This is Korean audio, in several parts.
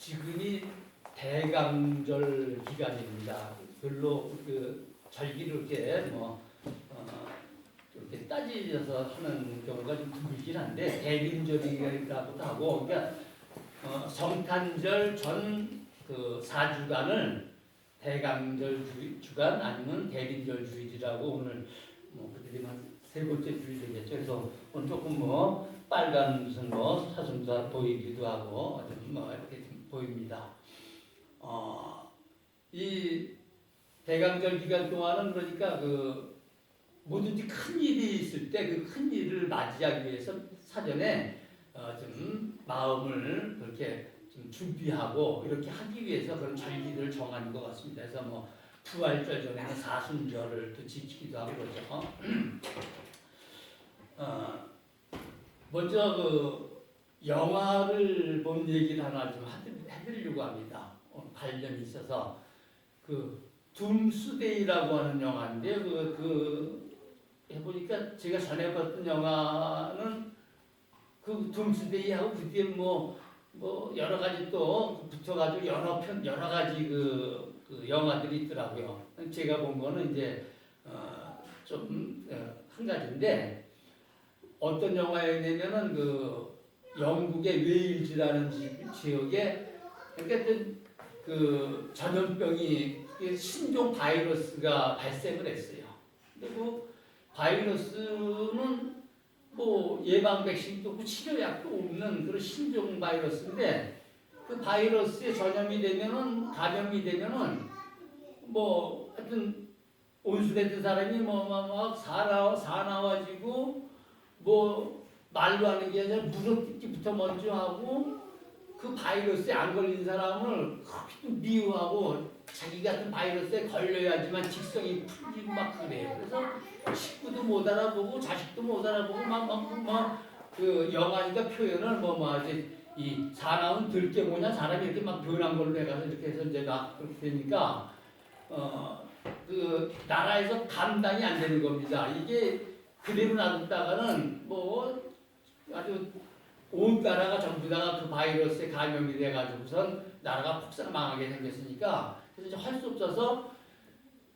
지금이 대강절 기간입니다. 별로 그 절기를 이렇게 이렇게 따지셔서 하는 경우가 좀 드물긴 한데 대림절이라고도 하고, 그러니까 성탄절 전 그 4주간을 대강절 주간 아니면 대림절 주일이라고, 오늘 그들이 한 세 번째 주일 되겠죠. 그래서 오늘 조금 빨간 무슨 사슴도 보이기도 하고 좀 이렇게 보입니다. 이 대강절 기간 동안은 그러니까 뭐든지 큰 일이 있을 때 그 큰 일을 맞이하기 위해서 사전에 좀 마음을 그렇게 좀 준비하고 이렇게 하기 위해서 그런 절기를 정하는 것 같습니다. 그래서 부활절 전에는 사순절을 또 지키기도 하고 그러죠. 먼저 영화를 본 얘기를 하나 좀 해드리려고 합니다. 관련이 있어서 둠스데이라고 하는 영화인데 해보니까 제가 전에 봤던 영화는 둠스데이하고 그 뒤에 여러 가지 또 붙여가지고 여러 가지 그 영화들이 있더라고요. 제가 본 거는 이제 좀 한 가지인데, 어떤 영화였냐면은 영국의 웨일즈라는 지역에 그러니까 그 전염병이 신종 바이러스가 발생을 했어요. 근데 그 바이러스는 예방 백신도 없고 치료약도 없는 그런 신종 바이러스인데, 그 바이러스에 감염이 되면은 하여튼 온수됐던 사람이 막 사나워지고 말로 하는 게 아니라 물어뜯기부터 먼저 하고, 그 바이러스에 안 걸린 사람을 미워하고 자기 같은 바이러스에 걸려야지만 직성이 풀리고 막 그래요. 그래서 식구도 못 알아보고 자식도 못 알아보고 그 영화니까 표현을 이 사람은 들게 뭐냐, 사람이 이렇게 막 변한 걸로 해가서 이렇게 해서 이제 막 그렇게 되니까 그 나라에서 감당이 안 되는 겁니다. 이게 그대로 놔뒀다가는 아주 온 나라가 전부 다 그 바이러스에 감염이 돼가지고선 나라가 폭삭 망하게 생겼으니까, 그래서 할 수 없어서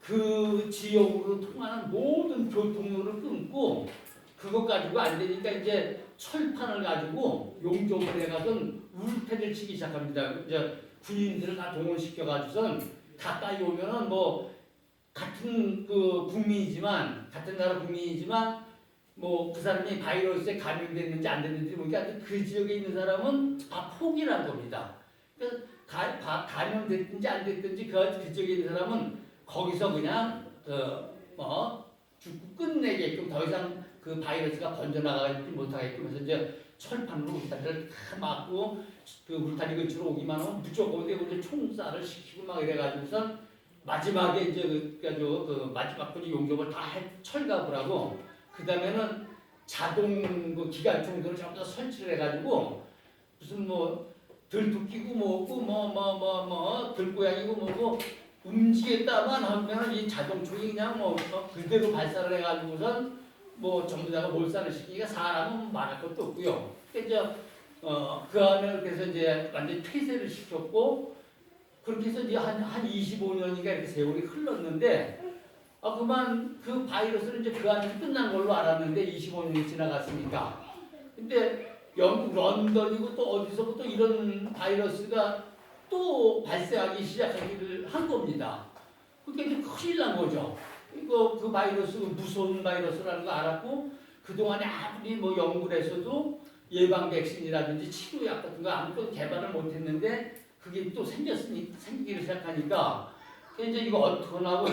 그 지역으로 통하는 모든 교통로를 끊고, 그것 가지고 안 되니까 이제 철판을 가지고 용접을 해가던 울타리를 치기 시작합니다. 이제 군인들을 다 동원시켜가지고선 가까이 오면은 같은 같은 나라 국민이지만 그 사람이 바이러스에 감염됐는지 안 됐는지 모르니까 그 지역에 있는 사람은 다 포기란 겁니다. 그래서 감염됐든지 안 됐든지 그 지역에 있는 사람은 거기서 그냥 죽고 끝내게끔, 더 이상 그 바이러스가 번져나가지 못하게끔 해서 이제 철판으로 울타리를 다 막고, 그 울타리 근처로 오기만 하면 무조건 이제 총살을 시키고 막 이래가지고선 마지막에 이제 그 마지막 분이 용접을 다 철갑을 하고, 그 다음에는 자동 기관총들을 전부 다 설치를 해가지고 무슨 들도 끼고 들고양이고 움직였다만 하면 이 자동총이 그냥 그대로 발사를 해가지고선 전부 다가 몰살을 시키니까 사람은 말할 것도 없고요. 그래서 그 안에 그래서 이제 완전히 폐쇄를 시켰고, 그렇게 해서 이제 한 25년인가 이렇게 세월이 흘렀는데, 그만 그 바이러스는 이제 그 안에서 끝난 걸로 알았는데 25년이 지나갔으니까. 근데 영국 런던이고 또 어디서부터 이런 바이러스가 또 발생하기 시작하기를 한 겁니다. 그게 이제 큰일 난 거죠. 그 바이러스, 무서운 바이러스라는 거 알았고, 그동안에 아무리 연구에서도 예방 백신이라든지 치료약 같은 거 아무것도 개발을 못 했는데, 그게 또 생기기 시작하니까, 이제 이거 어떡하고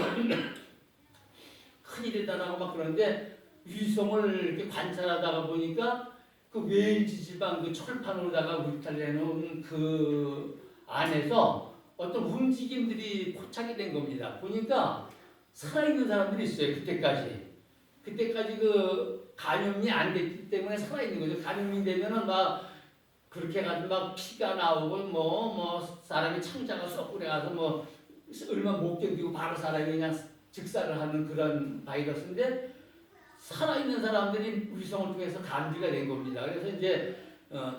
큰일이다라고 막 그러는데, 위성을 이렇게 관찰하다가 보니까 그 웨일즈 지방 그 철판으로다가 울타리 해놓은 그 안에서 어떤 움직임들이 포착이 된 겁니다. 보니까 살아있는 사람들이 있어요. 그때까지 그 감염이 안 됐기 때문에 살아있는 거죠. 감염이 되면은 그렇게 해가지고 피가 나오고 사람이 창자가 쏙 그래가서 얼마 못 견디고 바로 사람이 그냥 즉사를 하는 그런 바이러스인데, 살아있는 사람들이 위성을 통해서 감지가 된 겁니다. 그래서 이제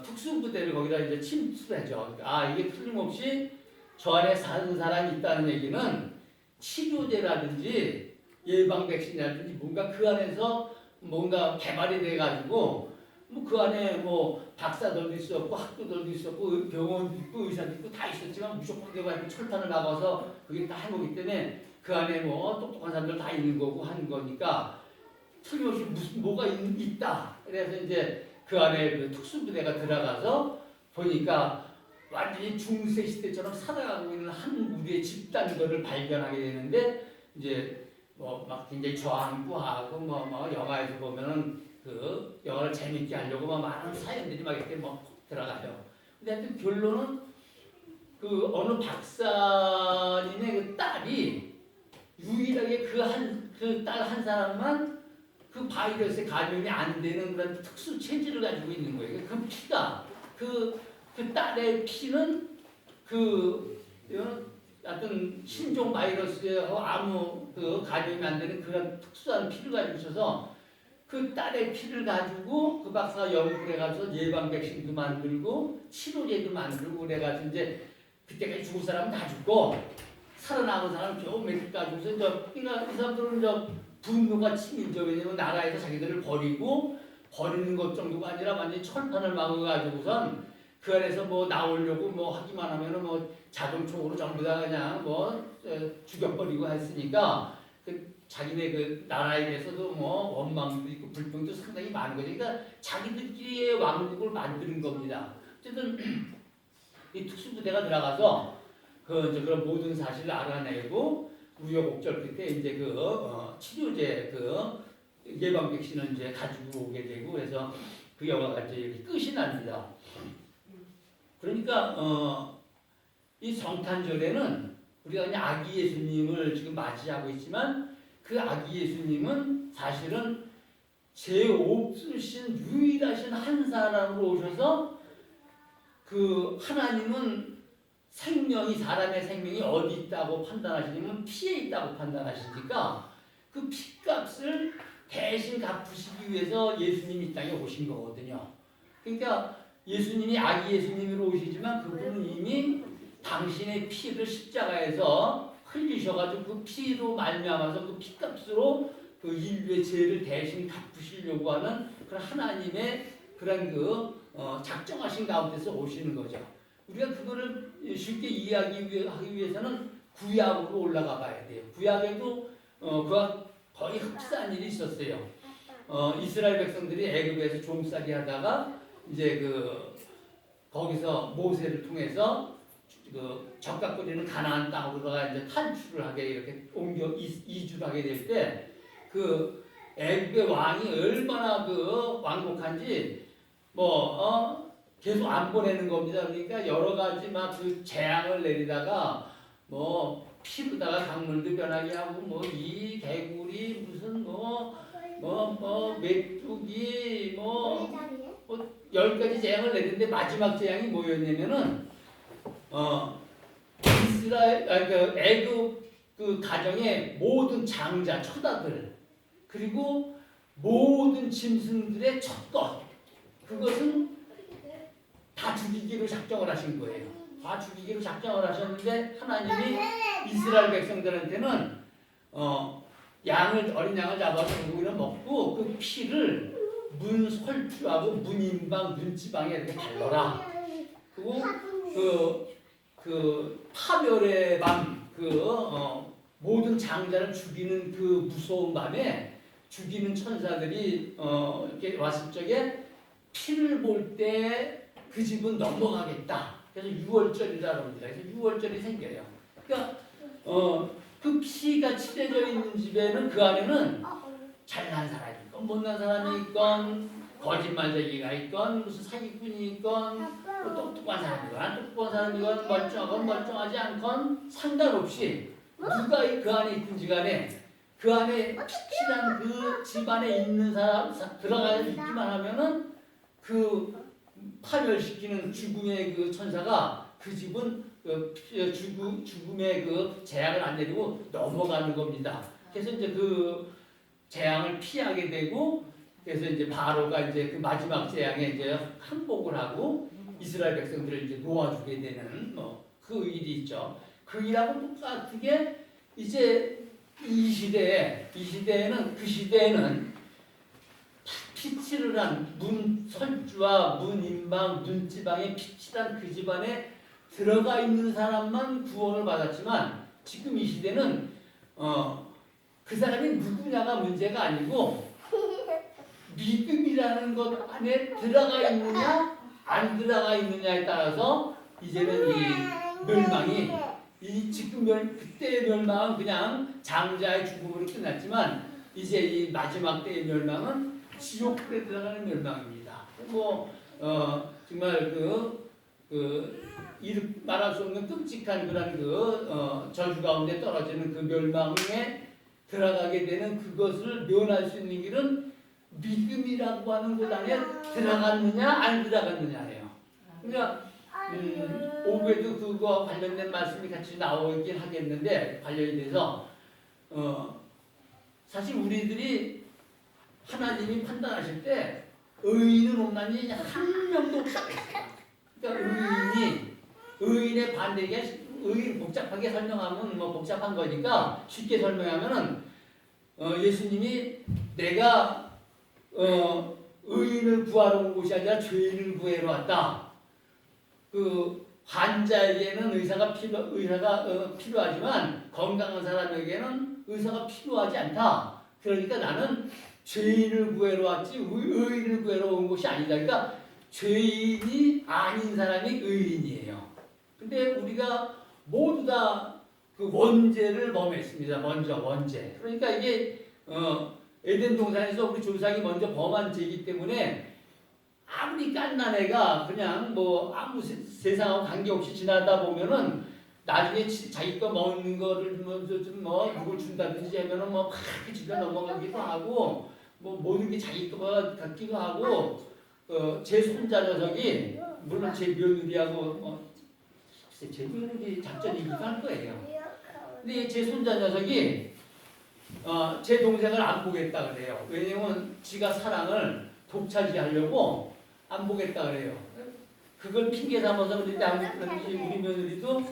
특수부대를 거기다 이제 침투하죠. 아, 이게 틀림없이 저 안에 사는 사람이 있다는 얘기는 치료제라든지 예방 백신이라든지 뭔가 그 안에서 뭔가 개발이 돼가지고 뭐 그 안에 뭐 박사들도 있었고 학교들도 있었고 병원도 있고 의사도 있고 다 있었지만 무조건 그거 철판을 막아서 그게 다 해보기 때문에 그 안에 뭐 똑똑한 사람들 다 있는 거고 하는 거니까 틀림없이 무슨 뭐가 있다. 그래서 이제 그 안에 그 특수부대가 들어가서 보니까 완전히 중세 시대처럼 살아가고 있는 한 무리의 집단들을 발견하게 되는데 이제 뭐 막 굉장히 저항도 하고 뭐 영화에서 보면은 그 영화를 재밌게 하려고 막 많은 사연들이 막 이렇게 뭐 들어가요. 근데 하여튼 결론은 그 어느 박사님의 그 딸이 유일하게 그 딸 한 사람만 그 바이러스에 감염이 안 되는 그런 특수 체질을 가지고 있는 거예요. 그 피가 그 딸의 피는 어떤 신종 바이러스하고 아무 그 감염이 안 되는 그런 특수한 피를 가지고 있어서 그 딸의 피를 가지고 그 박사가 연구를 해가지고 예방 백신도 만들고 치료제도 만들고 그래가지고 이제 그때까지 죽을 사람은 다 죽고 살아남은 사람은 겨우 몇 개 가지고서 그러니까 이 사람들은 분노가 치밀죠. 왜냐면 나라에서 자기들을 버리는 것 정도가 아니라 완전히 철판을 막아가지고선 그 안에서 뭐 나오려고 뭐 하기만 하면은 뭐 자동총으로 전부 다 그냥 뭐 죽여버리고 했으니까 그 자기네 그 나라에 대해서도 뭐 원망도 있고 불평도 상당히 많은 거죠. 그러니까 자기들끼리의 왕국을 만드는 겁니다. 어쨌든 이 특수부대가 들어가서 그런 모든 사실을 알아내고 우여곡절 끝에 이제 치료제 예방 백신을 이제 가지고 오게 되고 그래서 그 영화가 이제 이렇게 끝이 납니다. 그러니까 이 성탄절에는 우리가 그냥 아기 예수님을 지금 맞이하고 있지만 그 아기 예수님은 사실은 죄 없으신 유일하신 한 사람으로 오셔서 그 하나님은 사람의 생명이 어디 있다고 판단하시냐면 피에 있다고 판단하시니까 그 피값을 대신 갚으시기 위해서 예수님이 이 땅에 오신 거거든요. 그러니까 예수님이 아기 예수님으로 오시지만 그분은 이미 당신의 피를 십자가에서 흘리셔가지고 그 피로 말미암아서 그 피값으로 그 인류의 죄를 대신 갚으시려고 하는 그런 하나님의 그런 작정하신 가운데서 오시는 거죠. 우리가 그거를 쉽게 이해하기 위해서는 구약으로 올라가 봐야 돼요. 구약에도 그와 거의 흡사한 일이 있었어요. 이스라엘 백성들이 애굽에서 종살이 하다가 이제 거기서 모세를 통해서 적각 끓이는 가나안 땅으로다가 이제 탈출을 하게 이렇게 옮겨 이주를 하게 될 때 그 애굽의 왕이 얼마나 완곡한지 계속 안 보내는 겁니다. 그러니까 여러 가지 막 그 재앙을 내리다가 피로다가 강물도 변하게 하고 이 개구리 무슨 메뚜기 10가지 재앙을 내리는데 마지막 재앙이 뭐였냐면은 애굽 그 가정의 모든 장자 처자들 그리고 모든 짐승들의 첫것 그것은 다 죽이기로 작정을 하신 거예요. 다 죽이기로 작정을 하셨는데 하나님이 이스라엘 백성들한테는 어린 양을 잡아서 고기를 먹고 그 피를 문설주하고 문인방, 문지방에 이렇게 발라라. 그리고 파멸의 밤, 모든 장자를 죽이는 그 무서운 밤에 죽이는 천사들이 이렇게 왔을 적에 피를 볼 때 그 집은 넘어가겠다. 그래서 유월절이라고 합니다. 그래서 유월절이 생겨요. 그러니까 그 피가 칠해져 있는 집에는 그 안에는 잘난 사람이 있건 못난 사람이 있건 거짓말쟁이가 있건 무슨 사기꾼이 있건 똑똑한 사람이건 안 똑똑한 사람이건 멀쩡하건 멀쩡하지 않건 상관없이 누가 그 안에 있든지 간에 그 안에 피칠한 그 집 안에 있는 사람 들어가 있기만 하면은 그 파멸시키는 죽음의 그 천사가 그 집은 죽음의 그 재앙을 안 내리고 넘어가는 겁니다. 그래서 이제 그 재앙을 피하게 되고 그래서 이제 바로가 이제 그 마지막 재앙에 이제 항복을 하고 이스라엘 백성들을 이제 놓아주게 되는 뭐 그 일이 있죠. 그 일하고 똑같게 이제 이 시대에는 그 시대에는 피칠을 한 문설주와 문인방, 문지방의 피칠한 그 집안에 들어가 있는 사람만 구원을 받았지만 지금 이 시대는 그 사람이 누구냐가 문제가 아니고 믿음이라는 것 안에 들어가 있느냐 안 들어가 있느냐에 따라서 이제는 이 멸망이 이 지금 그때의 멸망은 그냥 장자의 죽음으로 끝났지만 이제 이 마지막 때의 멸망은 지옥불에 들어가는 멸망입니다. 정말 말할 수 없는 끔찍한 그런 저주 가운데 떨어지는 그 멸망에 들어가게 되는 그것을 면할 수 있는 길은 믿음이라고 하는 곳 안에 들어갔느냐 안 들어갔느냐예요. 그러니까 오후에도 그거 관련된 말씀이 같이 나오긴 하겠는데 관련이 돼서 사실 우리들이 하나님이 판단하실 때 의인은 없나니 한 명도 없다고 했어요. 그러니까 의인의 반대가 의인 복잡하게 설명하면 뭐 복잡한 거니까 쉽게 설명하면은 예수님이 내가 의인을 구하러 온 곳이 아니라 죄인을 구하러 왔다. 그 환자에게는 의사가 필요하지만 건강한 사람에게는 의사가 필요하지 않다. 그러니까 나는 죄인을 구하러 왔지 의인을 구하러 온 곳이 아니다. 그러니까 죄인이 아닌 사람이 의인이에요. 근데 우리가 모두 다 그 원죄를 범했습니다. 먼저 원죄. 그러니까 이게 에덴 동산에서 우리 조상이 먼저 범한 죄이기 때문에 아무리 깐난 애가 그냥 뭐 아무 세상하고 관계없이 지나다 보면은 나중에 자기 거 먹는 거를 뭐 누굴 준다든지 하면은 뭐 그렇게 집에 넘어가기도 하고 뭐 모든 게 자기 거 같기도 하고 제 손자 녀석이 물론 제 며느리하고 제 며느리 작전이기도 할 거예요. 근데 제 손자 녀석이 제 동생을 안 보겠다 그래요. 왜냐면 지가 사랑을 독차지하려고 안 보겠다 그래요. 그걸 핑계 삼아서 그런지 우리 며느리도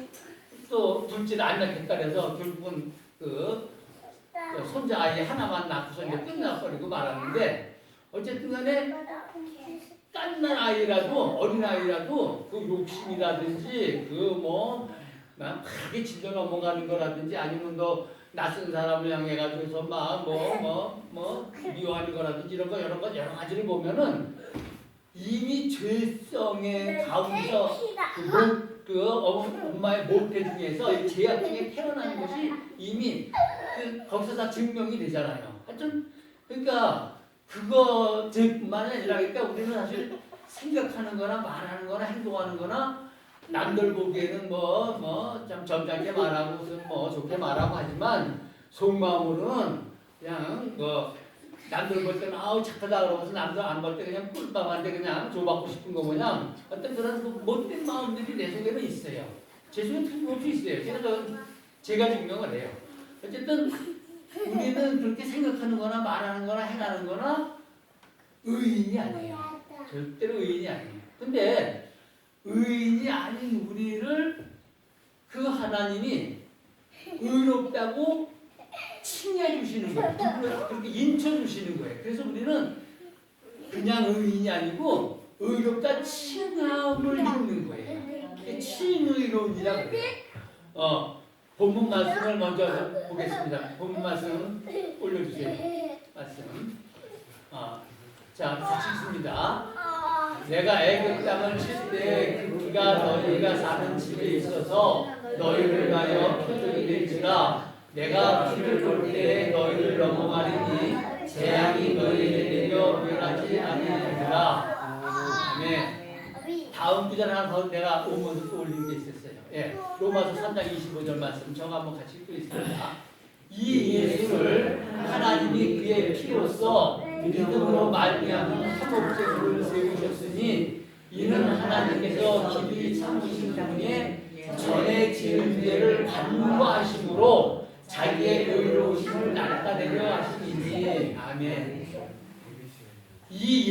또 둘째를 안 낳겠다 그래서 결국은 그 손자 아이 하나만 낳고서 이제 끝나버리고 말았는데 어쨌든 간에 깐난 아이라도 어린 아이라도 그 욕심이라든지 크게 질려 넘어가는 거라든지 아니면 너 낯선 사람을 향해 가지고서 미워하는 거라든지 이런 거 여러 가지를 보면은 이미 죄성의 가운데서 엄마의 모태 중에서 죄악 중에 태어난 것이 이미 거기서 다 증명이 되잖아요. 하여튼 그러니까 그거 뿐만 아니라 그러니까 우리는 사실 생각하는 거나 말하는 거나 행동하는 거나 남들 보기에는 좀 점잖게 말하고 무슨 좋게 말하고 하지만 속마음으로는 그냥 남들 볼 때는 아우 착하다 그러면서 남들 안 볼 때 그냥 꿀밤한데 그냥 줘받고 싶은 거 그냥 어떤 그런 못된 마음들이 내 속에는 있어요. 제 속에 틀림없이 있어요. 제가 증명을 해요. 어쨌든 우리는 그렇게 생각하는 거나 말하는 거나 행하는 거나 의인이 아니에요. 절대로 의인이 아니에요. 근데 의인이 아닌 우리를 그 하나님이 의롭다고 칭해 주시는 거예요. 그렇게 인쳐 주시는 거예요. 그래서 우리는 그냥 의인이 아니고 의롭다 칭함을 입는 거예요. 칭의로운이라고 그래요. 본문 말씀을 먼저 보겠습니다. 본문 말씀 올려주세요. 말씀. 자, 같이 읽습니다. 내가 애굽 땅을 칠 때 그 비가 너희가 사는 집에 있어서 너희를 위하여 표적이 될지라 내가 비를 볼 때 너희를 넘어가리니 재앙이 너희에게 내려 멸하지 아니하리라. 아멘. 다음 구절 하나 더 내가 오면서 또 올린 게 있었어요. 로마서 3장 25절 말씀 저 한번 같이 읽고 있습니다. 이 예수를 하나님이 그의 피로써 믿음으로 말미암은 화목제물을 세우셨으니 이는 하나님께서 기비 참으신 분의 전에 지은 죄를 간구하심으로 자기의 의로우심을 나타내려 하시니 아멘. 이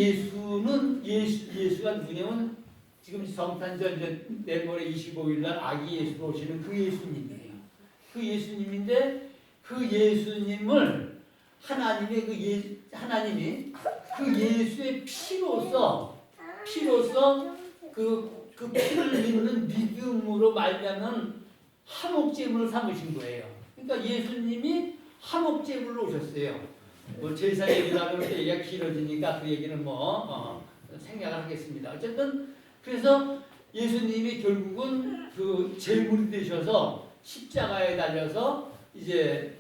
예수가 누구냐면 지금 성탄절 내모레 25일 날 아기 예수로 오시는 그 예수님이에요. 그 예수님인데 그 예수님을 하나님이 그 예수의 피로서 그 피를 믿는 믿음으로 말미암은 화목제물을 삼으신 거예요. 그러니까 예수님이 화목제물로 오셨어요. 뭐 제사 얘기를 하면 얘기가 길어지니까 그 얘기는 생략을 하겠습니다. 어쨌든 그래서 예수님이 결국은 그 제물이 되셔서 십자가에 달려서 이제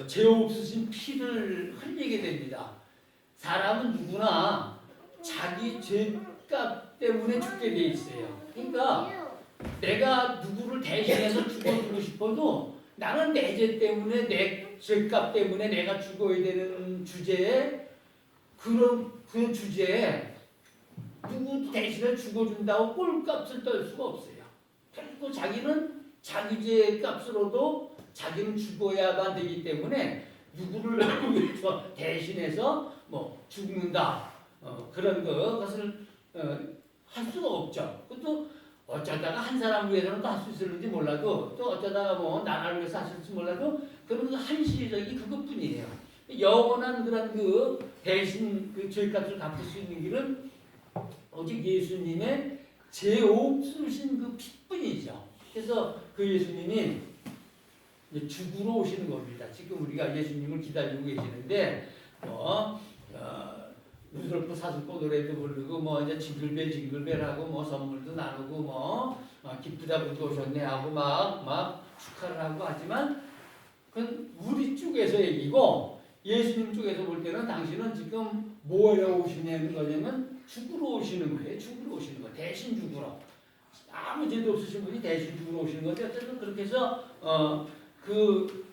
죄 없으신 피를 흘리게 됩니다. 사람은 누구나 자기 죄값 때문에 죽게 돼 있어요. 그러니까 내가 누구를 대신해서 죽어주고 싶어도 나는 내 죄 때문에 내 죄값 때문에 내가 죽어야 되는 주제에 그런 주제에 누구 대신에 죽어준다고 꼴값을 떨 수가 없어요. 결국 자기는 자기 죄값으로도 자기는 죽어야만 되기 때문에 누구를 위해서 대신해서 죽는다 그런 것을 할 수가 없죠. 그것도 어쩌다가 한 사람을 위해서는 또 할 수 있을지 몰라도 또 어쩌다가 나라를 위해서 할 수 있을지 몰라도 그런 한시적이 그것뿐이에요. 영원한 그런 그 대신 그 죄값을 갚을 수 있는 길은 오직 예수님의 죄 없으신 그 피뿐이죠. 그래서 그 예수님이 이제 죽으러 오시는 겁니다. 지금 우리가 예수님을 기다리고 계시는데 루돌프 사슴꽃 노래도 부르고 이제 징글벨 하고 선물도 나누고 기쁘다 분도 오셨네 하고 막 축하를 하고 하지만 그건 우리 쪽에서 얘기고 예수님 쪽에서 볼 때는 당신은 지금 뭐하러 오시냐는 거냐면 죽으러 오시는 거예요. 죽으러 오시는 거. 대신 죽으러. 아무 죄도 없으신 분이 대신 죽으러 오시는 거죠. 어쨌든 그렇게 해서 그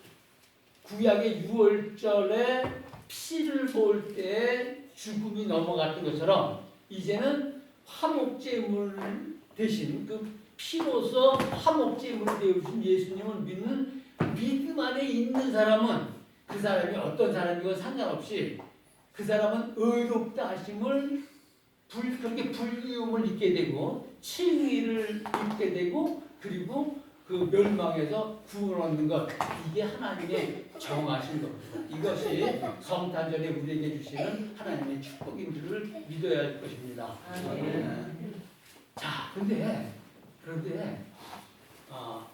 구약의 유월절에 피를 볼 때 죽음이 넘어갔던 것처럼 이제는 화목제물 대신 그 피로서 화목제물을 되어주신 예수님을 믿는 믿음 안에 있는 사람은 그 사람이 어떤 사람이건 상관없이 그 사람은 의롭다 하심을 그렇게 불기움을 잊게 되고 칭의를 잊게 되고 그리고 그 멸망에서 구원 얻는 것 이게 하나님의 정하신 겁니다. 이것이 성탄절에 우리에게 주시는 하나님의 축복인 줄을 믿어야 할 것입니다. 자, 그런데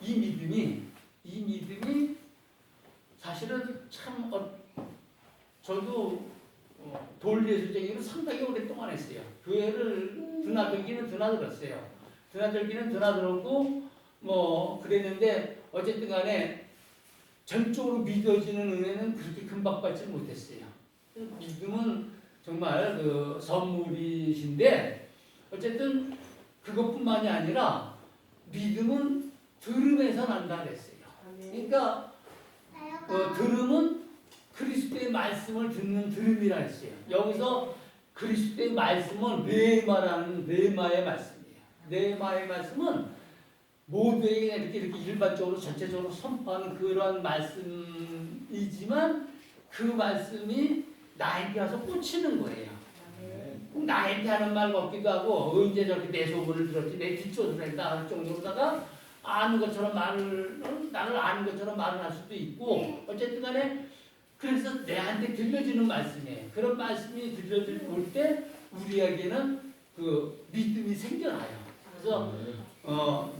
이 믿음이 사실은 참 저도 돌예술쟁이를 상당히 오랫동안 했어요. 교회를 드나들기는 드나들었어요. 드나들기는 드나들었고 그랬는데 어쨌든 간에 전적으로 믿어지는 은혜는 그렇게 금방 받지 못했어요. 믿음은 정말 그 선물이신데 어쨌든 그것뿐만이 아니라 믿음은 들음에서 난다 그랬어요. 그러니까 들음은 그리스도의 말씀을 듣는 들음이라 했어요. 여기서 그리스도의 말씀은 레마의 말씀이에요. 레마의 말씀은 모두에게 이렇게 일반적으로 전체적으로 선포하는 그런 말씀이지만 그 말씀이 나에게 와서 꽂히는 거예요. 나한테 하는 말 같기도 하고 언제 저렇게 내 소문을 들었지 내 뒷조를 했다 하는 정도로다가 아는 것처럼 나를 아는 것처럼 말을 할 수도 있고 어쨌든 간에 그래서 내한테 들려지는 말씀이에요. 그런 말씀이 들려질 때 우리에게는 그 믿음이 생겨나요. 그래서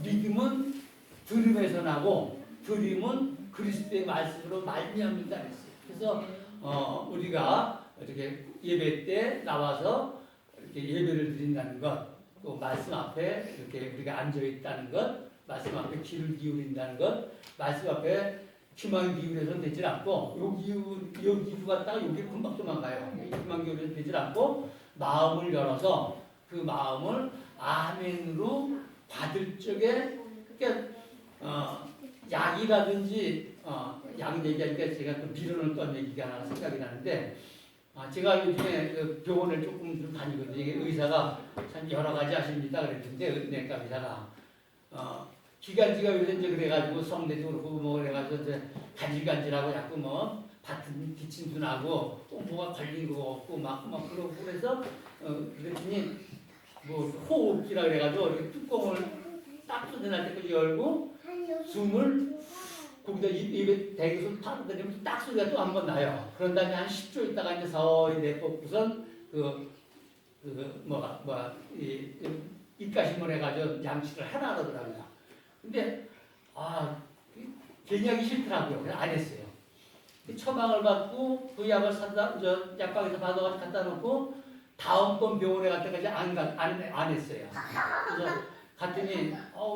믿음은 들음에서 나고 들음은 그리스도의 말씀으로 말미암는다 했어요. 그래서 우리가 이렇게 예배 때 나와서 이렇게 예배를 드린다는 것, 또 말씀 앞에 이렇게 우리가 앉아 있다는 것, 말씀 앞에 귀를 기울인다는 것, 말씀 앞에 귀만 기울여서는 되질 않고 요 기도 갔다가 여기 금방 도망가요. 귀만 기울여서 되질 않고 마음을 열어서 그 마음을 아멘으로 받을 적에 그러니까 약이라든지 약 얘기하니까 제가 또 밀어넣었던 얘기가 하나 생각이 나는데 제가 요즘에 그 병원을 조금 좀 다니거든요. 이게 의사가 참 여러 가지 하십니다 그랬는데 내과 의사가 기관지가 요새 이제 그래가지고 성대도 그렇고 그래가지고 이제 간질간질하고 자꾸 밭은 기침도 나고 또 뭐가 걸린 거 없고 막 그러고 그래서 그랬더니 뭐 호흡기라 그래가지고 이렇게 뚜껑을 딱 쏟아낼 때까지 열고 숨을 거기다 입에 대기술 타버리면 딱 소리가 또 한 번 나요. 그런 다음에 한 10초 있다가 이제 서서히 내뻗고선 입가심을 해가지고 양치를 하나 그러더라고요. 근데 괜히 하기 싫더라고요. 그래서 안 했어요. 처방을 받고 그 약을 사다 약방에서 받아가지고 갖다 놓고 다음번 병원에 갈 때까지 안 했어요. 그래서 갔더니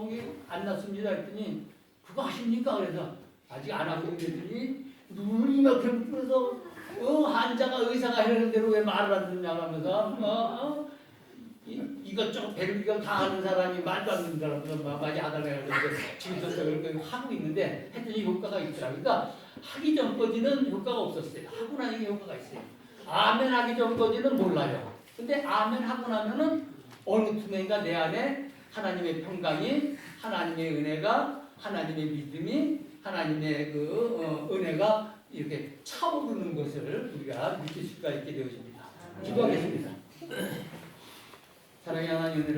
이게 안 났습니다 했더니 그거 하십니까? 그래서 아직 안 하고 있더니 눈이 막 그래서 환자가 의사가 해라는 대로 왜 말을 안 듣냐고 하면서 이것저것 배르기가 다 하는 사람이 말도 안 듣는 사람들 많이 하달래가지고 지금부터 그렇게 하고 있는데 했더니 효과가 있더라고요. 그러니까 하기 전까지는 효과가 없었어요. 하고 나니 효과가 있어요. 아멘 하기 전까지는 몰라요. 근데 아멘 하고 나면은 어느 틈인가 내 안에 하나님의 평강이, 하나님의 은혜가, 하나님의 믿음이, 하나님의 은혜가 이렇게 차오르는 것을 우리가 느낄 수가 있게 되어집니다. 기도하겠습니다. 사랑의 하나님 은혜를